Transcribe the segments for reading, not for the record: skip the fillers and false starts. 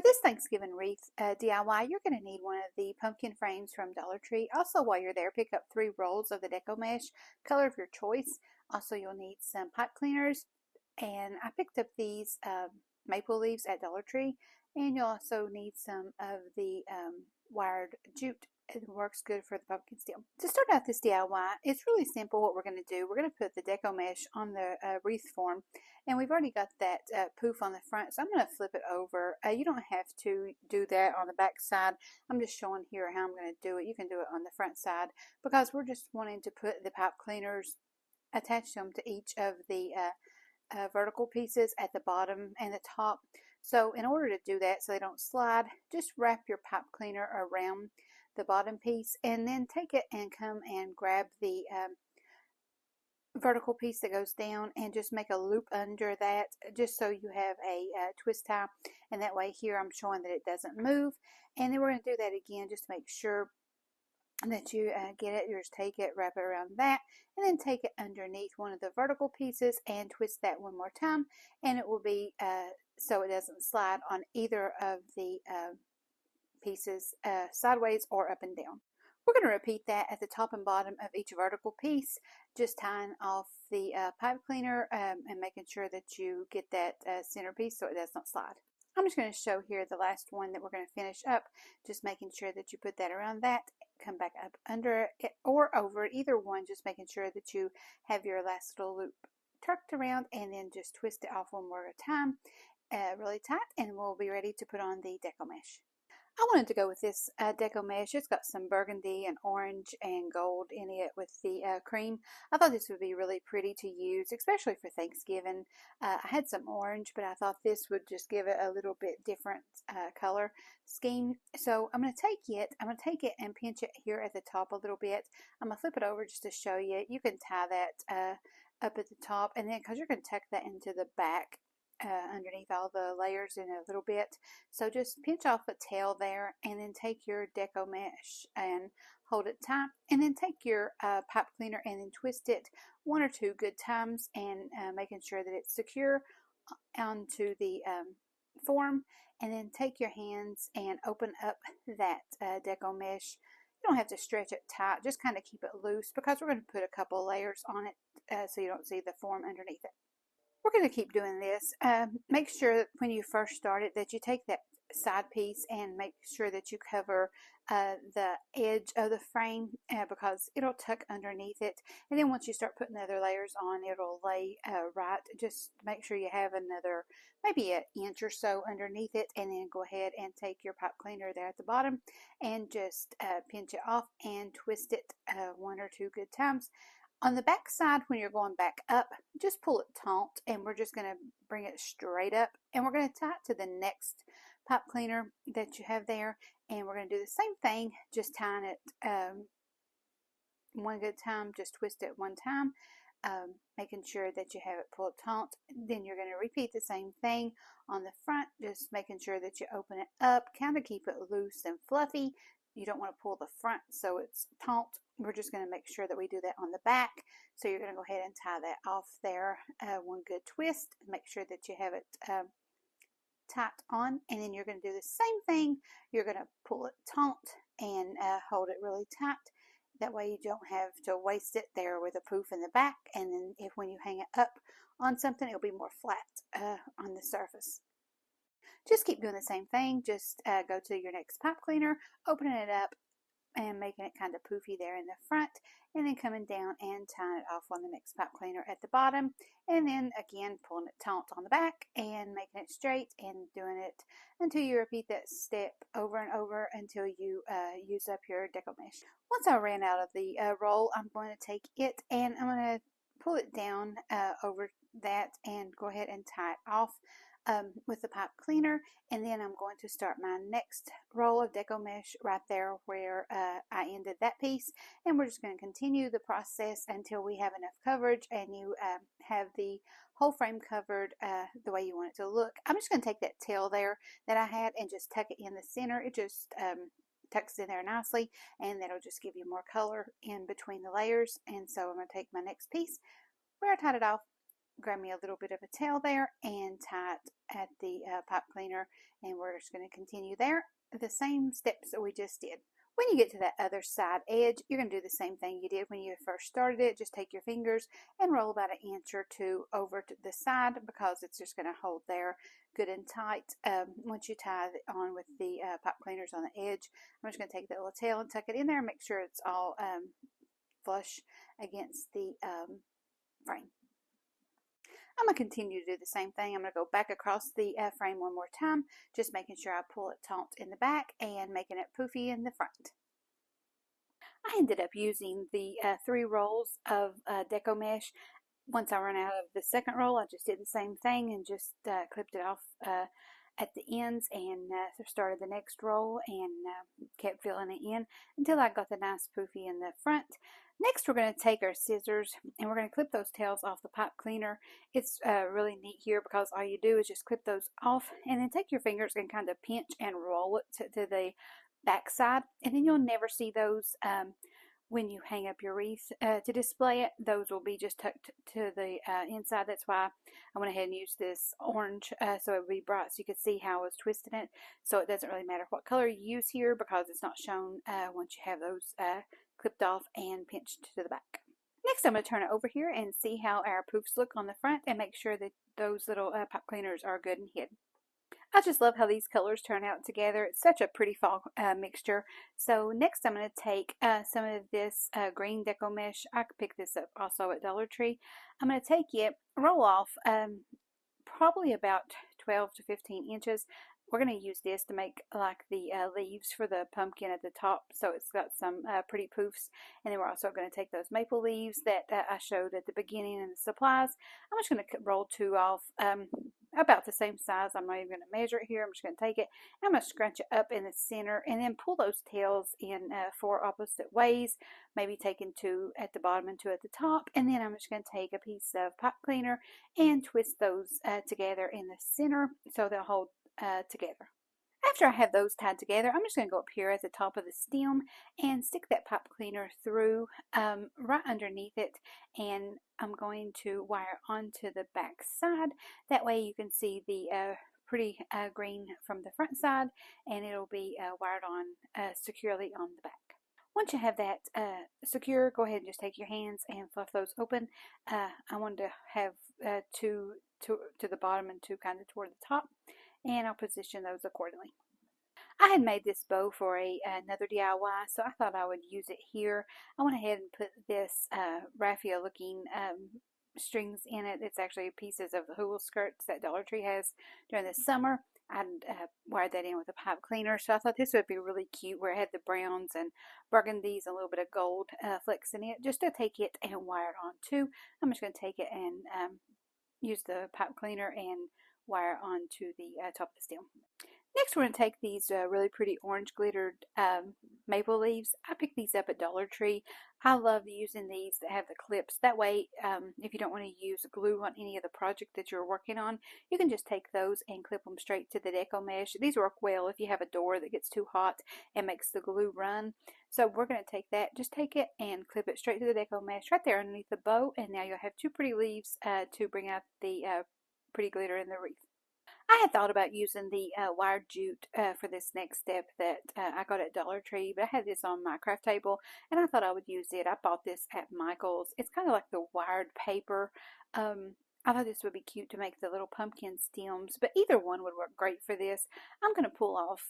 this Thanksgiving wreath DIY, you're going to need one of the pumpkin frames from Dollar Tree. Also, while you're there, pick up 3 rolls of the deco mesh, color of your choice. Also, you'll need some pipe cleaners, and I picked up these maple leaves at Dollar Tree, and you'll also need some of the wired jute. It works good for the pumpkin still. To start out this DIY, it's really simple what we're going to do. We're going to put the deco mesh on the wreath form, and we've already got that poof on the front, so I'm going to flip it over. You don't have to do that on the back side. I'm just showing here how I'm going to do it. You can do it on the front side because we're just wanting to put the pipe cleaners, attach them to each of the vertical pieces at the bottom and the top. So in order to do that so they don't slide, just wrap your pipe cleaner around the bottom piece and then take it and come and grab the vertical piece that goes down and just make a loop under that, just so you have a twist tie, and that way here I'm showing that it doesn't move. And then we're going to do that again just to make sure that you get it. You just take it, wrap it around that, and then take it underneath one of the vertical pieces and twist that one more time, and it will be so it doesn't slide on either of the pieces sideways or up and down. We're going to repeat that at the top and bottom of each vertical piece, just tying off the pipe cleaner and making sure that you get that center piece so it does not slide. I'm just going to show here the last one that we're going to finish up, just making sure that you put that around that, come back up under it or over it, either one, just making sure that you have your last little loop tucked around, and then just twist it off one more time really tight, and we'll be ready to put on the deco mesh. I wanted to go with this deco mesh. It's got some burgundy and orange and gold in it with the cream. I thought this would be really pretty to use, especially for Thanksgiving. I had some orange, but I thought this would just give it a little bit different color scheme. So I'm going to take it and pinch it here at the top a little bit. I'm going to flip it over just to show you. You can tie that up at the top, and then because you're going to tuck that into the back underneath all the layers in a little bit. So just pinch off a tail there, and then take your deco mesh and hold it tight, and then take your pipe cleaner and then twist it 1 or 2 good times, and making sure that it's secure onto the form, and then take your hands and open up that deco mesh. You don't have to stretch it tight, just kind of keep it loose because we're going to put a couple layers on it so you don't see the form underneath it. We're going to keep doing this. Make sure that when you first start it that you take that side piece and make sure that you cover the edge of the frame because it'll tuck underneath it. And then once you start putting the other layers on, it'll lay right. Just make sure you have another maybe an inch or so underneath it, and then go ahead and take your pipe cleaner there at the bottom and just pinch it off and twist it 1 or 2 good times. On the back side, when you're going back up, just pull it taut, and we're just going to bring it straight up, and we're going to tie it to the next pipe cleaner that you have there, and we're going to do the same thing, just tying it 1 good time, just twist it 1 time, making sure that you have it pulled taut. Then you're going to repeat the same thing on the front, just making sure that you open it up, kind of keep it loose and fluffy. You don't want to pull the front so it's taut. We're just going to make sure that we do that on the back. So you're going to go ahead and tie that off there 1 good twist. Make sure that you have it tight on, and then you're going to do the same thing. You're going to pull it taut and hold it really tight. That way you don't have to waste it there with a poof in the back, and then when you hang it up on something, it'll be more flat on the surface. Just keep doing the same thing. Just go to your next pipe cleaner, opening it up and making it kind of poofy there in the front, and then coming down and tying it off on the next pipe cleaner at the bottom, and then again pulling it taut on the back and making it straight, and doing it until you repeat that step over and over until you use up your deco mesh. Once I ran out of the roll, I'm going to take it and I'm going to pull it down over that and go ahead and tie it off with the pipe cleaner, and then I'm going to start my next roll of deco mesh right there where I ended that piece, and we're just going to continue the process until we have enough coverage and you have the whole frame covered the way you want it to look. I'm just going to take that tail there that I had and just tuck it in the center. It just tucks in there nicely, and that'll just give you more color in between the layers. And so I'm going to take my next piece where I tied it off grab me a little bit of a tail there and tie it at the pipe cleaner, and we're just going to continue there the same steps that we just did. When you get to that other side edge, you're going to do the same thing you did when you first started it. Just take your fingers and roll about an inch or two over to the side, because it's just going to hold there good and tight. Once you tie it on with the pipe cleaners on the edge, I'm just going to take that little tail and tuck it in there and make sure it's all flush against the frame. I'm going to continue to do the same thing. I'm going to go back across the frame one more time, just making sure I pull it taut in the back and making it poofy in the front. I ended up using the 3 rolls of deco mesh. Once I ran out of the second roll, I just did the same thing and just clipped it off at the ends, and started the next roll and kept filling it in until I got the nice poofy in the front. Next, we're going to take our scissors and we're going to clip those tails off the pipe cleaner. It's really neat here because all you do is just clip those off, and then take your fingers and kind of pinch and roll it to the back side, and then you'll never see those when you hang up your wreath to display it. Those will be just tucked to the inside. That's why I went ahead and used this orange so it would be bright, so you could see how I was twisting it. So it doesn't really matter what color you use here, because it's not shown once you have those clipped off and pinched to the back. Next, I'm going to turn it over here and see how our poofs look on the front, and make sure that those little pipe cleaners are good and hid. I just love how these colors turn out together. It's such a pretty fall mixture. So next I'm going to take some of this green deco mesh. I could pick this up also at Dollar Tree. I'm going to take it, roll off probably about 12 to 15 inches. We're going to use this to make like the leaves for the pumpkin at the top, so it's got some pretty poofs. And then we're also going to take those maple leaves that I showed at the beginning in the supplies. I'm just going to roll 2 off about the same size. I'm not even going to measure it here. I'm just going to take it, and I'm going to scrunch it up in the center, and then pull those tails in 4 opposite ways, maybe taking 2 at the bottom and 2 at the top. And then I'm just going to take a piece of pipe cleaner and twist those together in the center so they'll hold together. After I have those tied together, I'm just going to go up here at the top of the stem and stick that pipe cleaner through right underneath it, and I'm going to wire onto the back side. That way you can see the pretty green from the front side, and it'll be wired on securely on the back. Once you have that secure, go ahead and just take your hands and fluff those open. I wanted to have 2 to the bottom and 2 kind of toward the top, and I'll position those accordingly. I had made this bow for another DIY, so I thought I would use it here. I went ahead and put this raffia looking strings in it. It's actually pieces of the hula skirts that Dollar Tree has during the summer. I wired that in with a pipe cleaner, so I thought this would be really cute, where it had the browns and burgundies and a little bit of gold flecks in it, just to take it and wire it on too. I'm just going to take it and use the pipe cleaner and wire onto the top of the stem. Next, we're going to take these really pretty orange glittered maple leaves. I picked these up at Dollar Tree. I love using these that have the clips. That way, if you don't want to use glue on any of the project that you're working on, you can just take those and clip them straight to the deco mesh. These work well if you have a door that gets too hot and makes the glue run. So we're going to take that, just take it and clip it straight to the deco mesh right there underneath the bow, and now you'll have 2 pretty leaves to bring out the pretty glitter in the wreath. I had thought about using the wired jute for this next step that I got at Dollar Tree, but I had this on my craft table, and I thought I would use it. I bought this at Michael's. It's kind of like the wired paper. I thought this would be cute to make the little pumpkin stems, but either one would work great for this. I'm going to pull off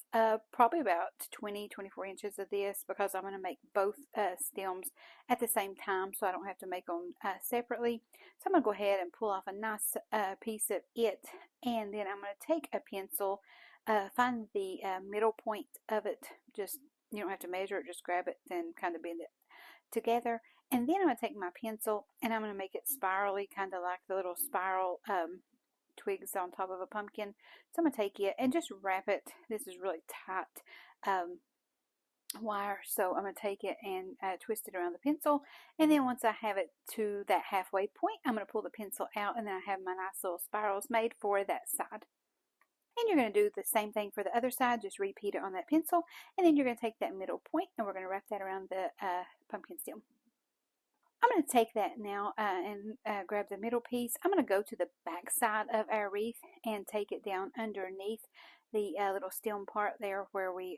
probably about 24 inches of this, because I'm going to make both stems at the same time, so I don't have to make them separately. So I'm going to go ahead and pull off a nice piece of it, and then I'm going to take a pencil, find the middle point of it. Just, you don't have to measure it, just grab it and kind of bend it together. And then I'm going to take my pencil and I'm going to make it spirally, kind of like the little spiral twigs on top of a pumpkin. So I'm going to take it and just wrap it. This is really tight wire, so I'm going to take it and twist it around the pencil. And then once I have it to that halfway point, I'm going to pull the pencil out, and then I have my nice little spirals made for that side. And you're going to do the same thing for the other side, just repeat it on that pencil, and then you're going to take that middle point and we're going to wrap that around the pumpkin stem. I'm going to take that now and grab the middle piece. I'm going to go to the back side of our wreath and take it down underneath the little stem part there where we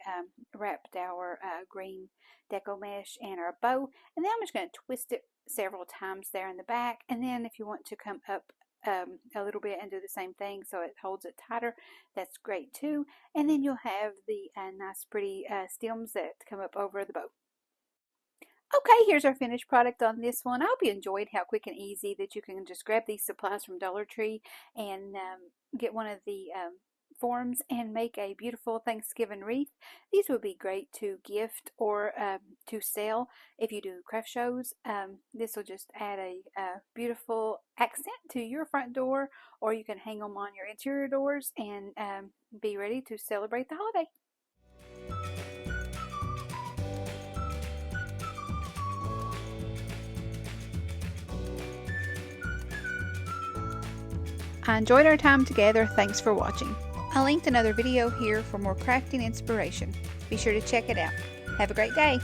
wrapped our green deco mesh and our bow. And then I'm just going to twist it several times there in the back. And then if you want to come up a little bit and do the same thing so it holds it tighter, that's great too. And then you'll have the nice pretty stems that come up over the bow. Okay, here's our finished product on this one. I hope you enjoyed how quick and easy that you can just grab these supplies from Dollar Tree and get one of the forms and make a beautiful Thanksgiving wreath. These would be great to gift or to sell if you do craft shows. This will just add a beautiful accent to your front door, or you can hang them on your interior doors and be ready to celebrate the holiday. I enjoyed our time together. Thanks for watching. I linked another video here for more crafting inspiration. Be sure to check it out. Have a great day.